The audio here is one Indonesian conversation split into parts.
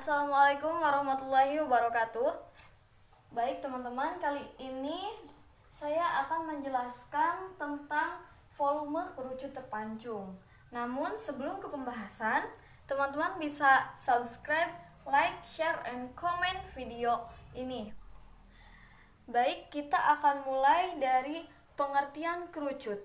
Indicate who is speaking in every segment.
Speaker 1: Assalamualaikum warahmatullahi wabarakatuh. Baik teman-teman, kali ini saya akan menjelaskan tentang volume kerucut terpancung. Namun sebelum ke pembahasan, teman-teman bisa subscribe, like, share, and comment video ini. Baik, kita akan mulai dari pengertian kerucut.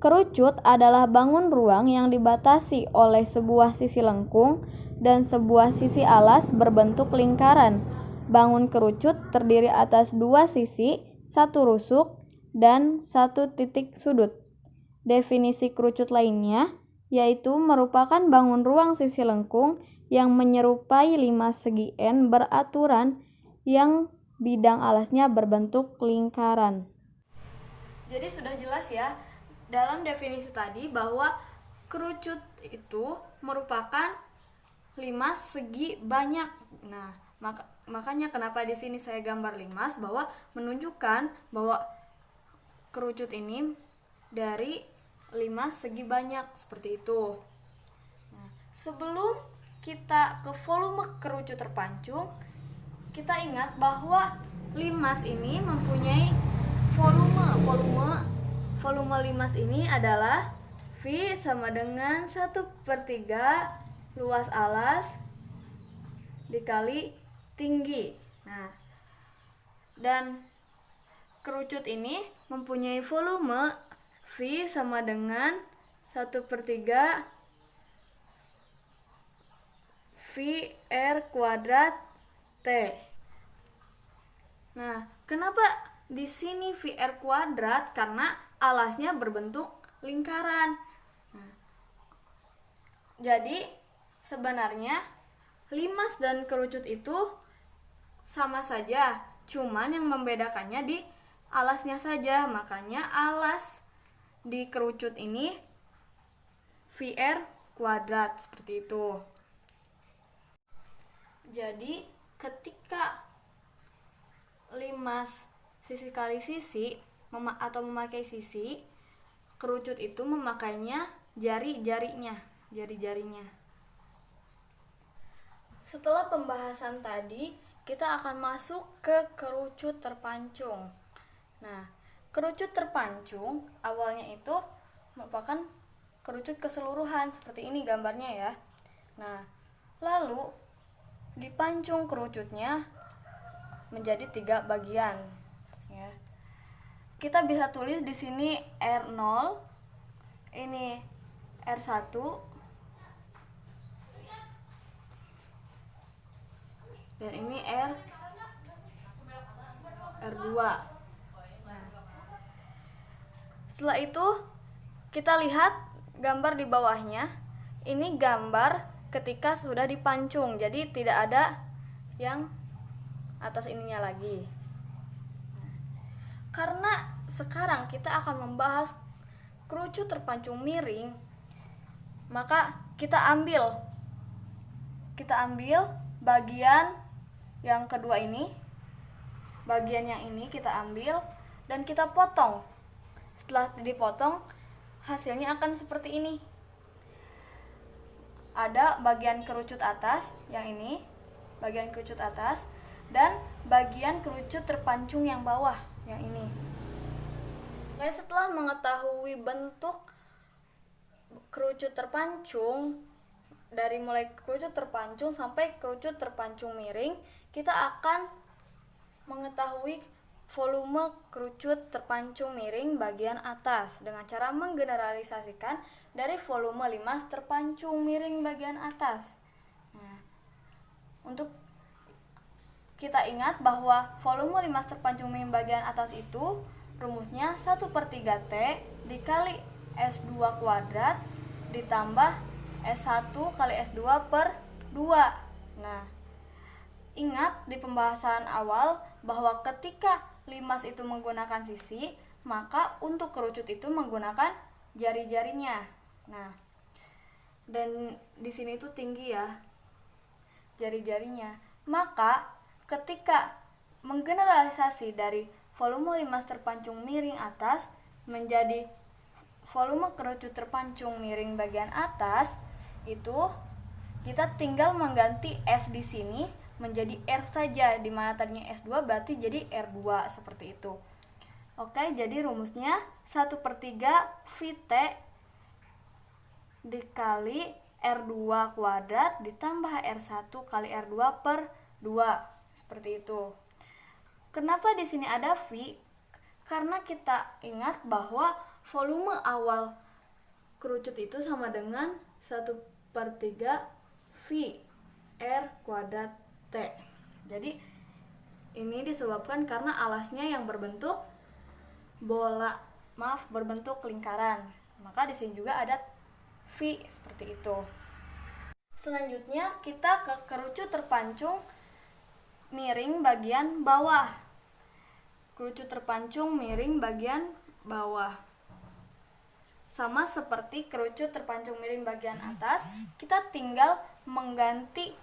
Speaker 1: Kerucut adalah bangun ruang yang dibatasi oleh sebuah sisi lengkung dan sebuah sisi alas berbentuk lingkaran. Bangun kerucut terdiri atas dua sisi, satu rusuk, dan satu titik sudut. Definisi kerucut lainnya yaitu merupakan bangun ruang sisi lengkung yang menyerupai 5 segi N beraturan yang bidang alasnya berbentuk lingkaran. Jadi sudah jelas ya dalam definisi tadi bahwa kerucut itu merupakan 5 segi banyak. Nah, makanya kenapa di sini saya gambar 5 bahwa menunjukkan bahwa kerucut ini dari 5 segi banyak seperti itu. Nah, sebelum kita ke volume kerucut terpancung, kita ingat bahwa limas ini mempunyai volume limas ini adalah V sama dengan 1/3 luas alas dikali tinggi. Nah, dan kerucut ini mempunyai volume V sama dengan 1/3 VR kuadrat T. Nah, kenapa di sini VR kuadrat? Karena alasnya berbentuk lingkaran. Nah, jadi sebenarnya limas dan kerucut itu sama saja, cuman yang membedakannya di alasnya saja. Makanya alas di kerucut ini VR kuadrat seperti itu. Jadi ketika limas sisi kali sisi atau memakai sisi, kerucut itu memakainya jari-jarinya. Setelah pembahasan tadi, kita akan masuk ke kerucut terpancung. Nah, kerucut terpancung awalnya itu merupakan kerucut keseluruhan seperti ini gambarnya ya. Nah, lalu dipancung kerucutnya menjadi 3 bagian ya. Kita bisa tulis di sini R0, ini R1, dan ini R2. Nah, setelah itu kita lihat gambar di bawahnya. Ini gambar ketika sudah dipancung, jadi tidak ada yang atas ininya lagi. Karena sekarang kita akan membahas kerucut terpancung miring, maka kita ambil bagian yang kedua ini, bagian yang ini kita ambil dan kita potong. Setelah dipotong, hasilnya akan seperti ini. Ada bagian kerucut atas yang ini, bagian kerucut atas, dan bagian kerucut terpancung yang bawah yang ini. Setelah mengetahui bentuk kerucut terpancung, dari mulai kerucut terpancung sampai kerucut terpancung miring, kita akan mengetahui volume kerucut terpancung miring bagian atas dengan cara menggeneralisasikan dari volume limas terpancung miring bagian atas. Nah, untuk kita ingat bahwa volume limas terpancung miring bagian atas itu rumusnya 1/3 T dikali S2 kuadrat ditambah S1 kali S2 per 2. Nah, ingat di pembahasan awal bahwa ketika limas itu menggunakan sisi, maka untuk kerucut itu menggunakan jari-jarinya. Nah, dan di sini itu tinggi ya jari-jarinya. Maka ketika menggeneralisasi dari volume limas terpancung miring atas menjadi volume kerucut terpancung miring bagian atas, itu kita tinggal mengganti S di sini menjadi R saja, dimana tadinya S2 berarti jadi R2 seperti itu. Oke, jadi rumusnya 1/3 VT dikali R2 kuadrat ditambah R1 kali R2 per 2 seperti itu. Kenapa di sini ada V? Karena kita ingat bahwa volume awal kerucut itu sama dengan 1/3 V R kuadrat T. Jadi ini disebabkan karena alasnya yang berbentuk berbentuk lingkaran. Maka di sini juga ada V seperti itu. Selanjutnya kita ke kerucut terpancung miring bagian bawah. Kerucut terpancung miring bagian bawah. Sama seperti kerucut terpancung miring bagian atas, kita tinggal mengganti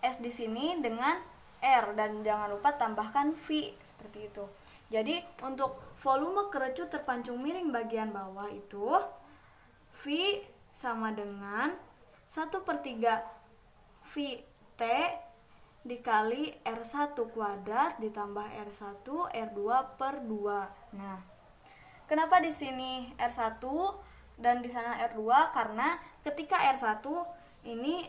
Speaker 1: S di sini dengan R dan jangan lupa tambahkan V seperti itu. Jadi untuk volume kerucut terpancung miring bagian bawah itu V sama dengan 1/3 VT dikali R1 kuadrat ditambah R1 R2 per 2. Nah, kenapa di sini R1 dan di sana R2? Karena ketika R1 ini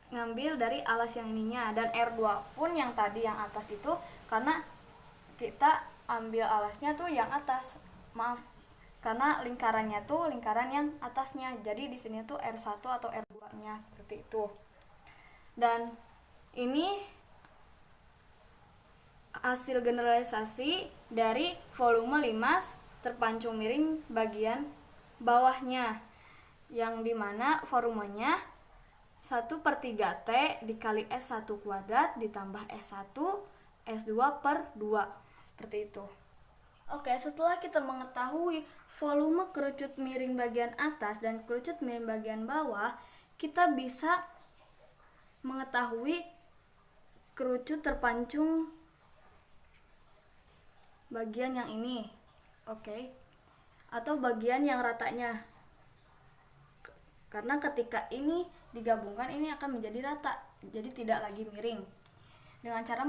Speaker 1: ngambil dari alas yang ininya, dan R2 pun yang tadi yang atas itu karena kita ambil alasnya tuh yang atas. Maaf, karena lingkarannya tuh lingkaran yang atasnya. Jadi di sini tuh R1 atau R2-nya seperti itu. Dan ini hasil generalisasi dari volume limas terpancung miring bagian bawahnya, yang dimana volumenya 1/3 T dikali S1 kuadrat ditambah S1 S2 per 2 seperti itu. Oke, setelah kita mengetahui volume kerucut miring bagian atas dan kerucut miring bagian bawah, kita bisa mengetahui kerucut terpancung bagian yang ini. Oke. Atau bagian yang ratanya. Karena ketika ini digabungkan ini akan menjadi rata, jadi tidak lagi miring. Dengan cara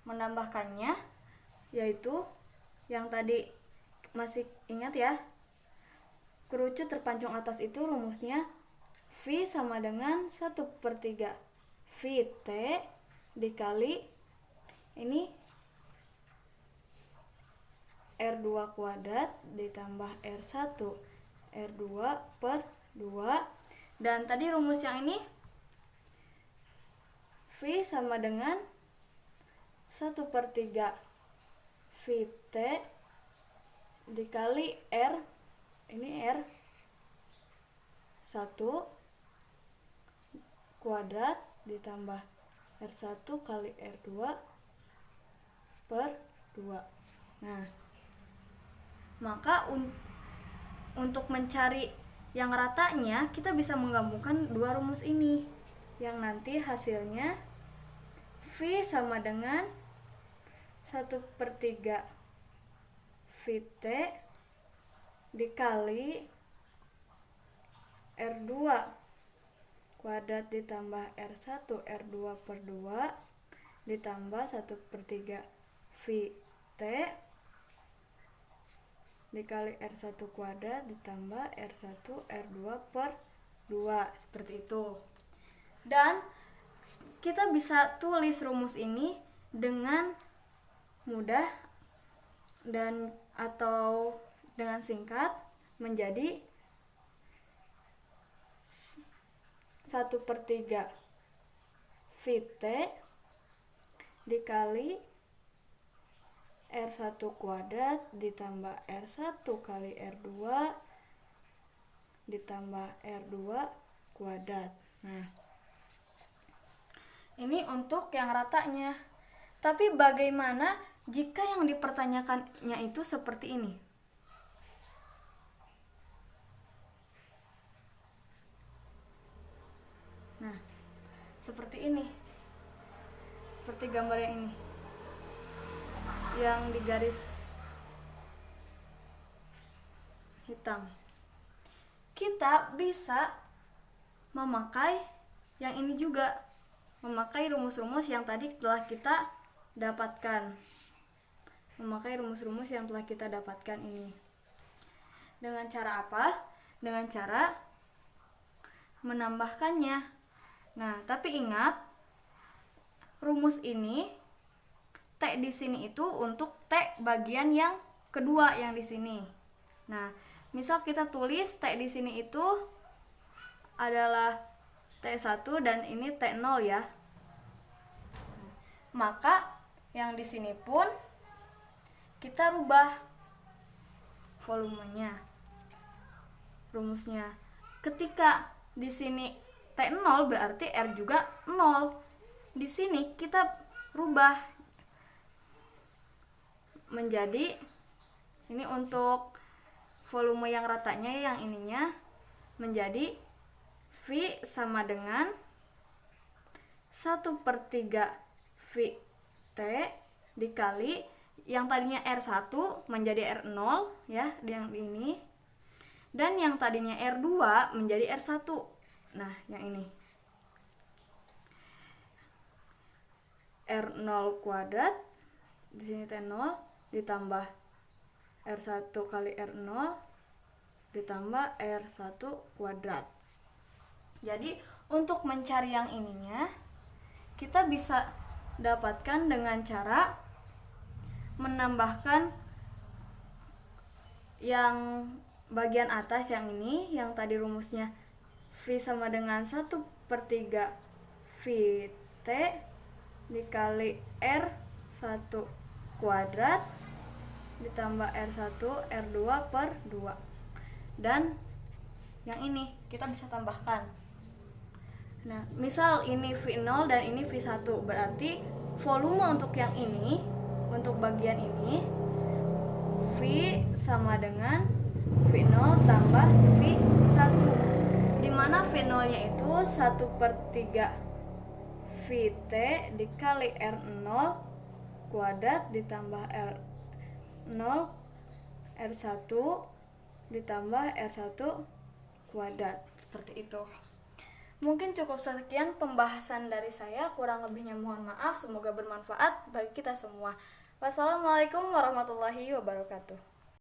Speaker 1: menambahkannya yaitu yang tadi masih ingat ya, kerucut terpancung atas itu rumusnya V sama dengan 1/3 VT dikali ini R2 kuadrat ditambah R1 R2 per 2. Dan tadi rumus yang ini V sama dengan 1/3 VT dikali R, ini R1 kuadrat ditambah R1 kali R2 per 2. Nah, maka untuk mencari yang ratanya kita bisa menggabungkan dua rumus ini, yang nanti hasilnya V sama dengan 1/3 VT dikali R2 kuadrat ditambah R1 R2 per 2 ditambah 1/3 VT dikali R1 kuadrat ditambah R1 R2 per 2 seperti itu. Dan kita bisa tulis rumus ini dengan mudah dan atau dengan singkat menjadi 1/3 VT dikali R1 kuadrat ditambah R1 kali R2 ditambah R2 kuadrat. Nah, ini untuk yang ratanya. Tapi bagaimana jika yang dipertanyakannya itu seperti ini? Nah, seperti ini. Seperti gambar yang ini, yang di garis hitam. Kita bisa memakai yang ini juga, memakai rumus-rumus yang tadi telah kita dapatkan. Memakai rumus-rumus yang telah kita dapatkan ini. Dengan cara apa? Dengan cara menambahkannya. Nah, tapi ingat, rumus ini T di sini itu untuk T bagian yang kedua yang di sini. Nah, misal kita tulis T di sini itu adalah T1 dan ini T0 ya. Maka yang di sini pun kita rubah volumenya, rumusnya. Ketika di sini T0 berarti R juga 0. Di sini kita rubah menjadi ini untuk volume yang ratanya yang ininya menjadi V sama dengan 1/3 VT dikali yang tadinya R1 menjadi R0 ya, yang ini, dan yang tadinya R2 menjadi R1. Nah, yang ini R0 kuadrat, di sini T0 ditambah R1 kali R0 ditambah R1 kuadrat. Jadi untuk mencari yang ininya kita bisa dapatkan dengan cara menambahkan yang bagian atas yang ini, yang tadi rumusnya V sama dengan 1/3 VT dikali R1 kuadrat ditambah R1 R2 per 2. Dan yang ini kita bisa tambahkan. Nah, misal ini V0 dan ini V1, berarti volume untuk yang ini, untuk bagian ini, V sama dengan V0 tambah V1, dimana V0 nya itu 1/3 VT dikali R0 kuadrat ditambah R0 R1 ditambah R1 kuadrat. Seperti itu. Mungkin cukup sekian pembahasan dari saya, kurang lebihnya mohon maaf, semoga bermanfaat bagi kita semua. Wassalamualaikum warahmatullahi wabarakatuh.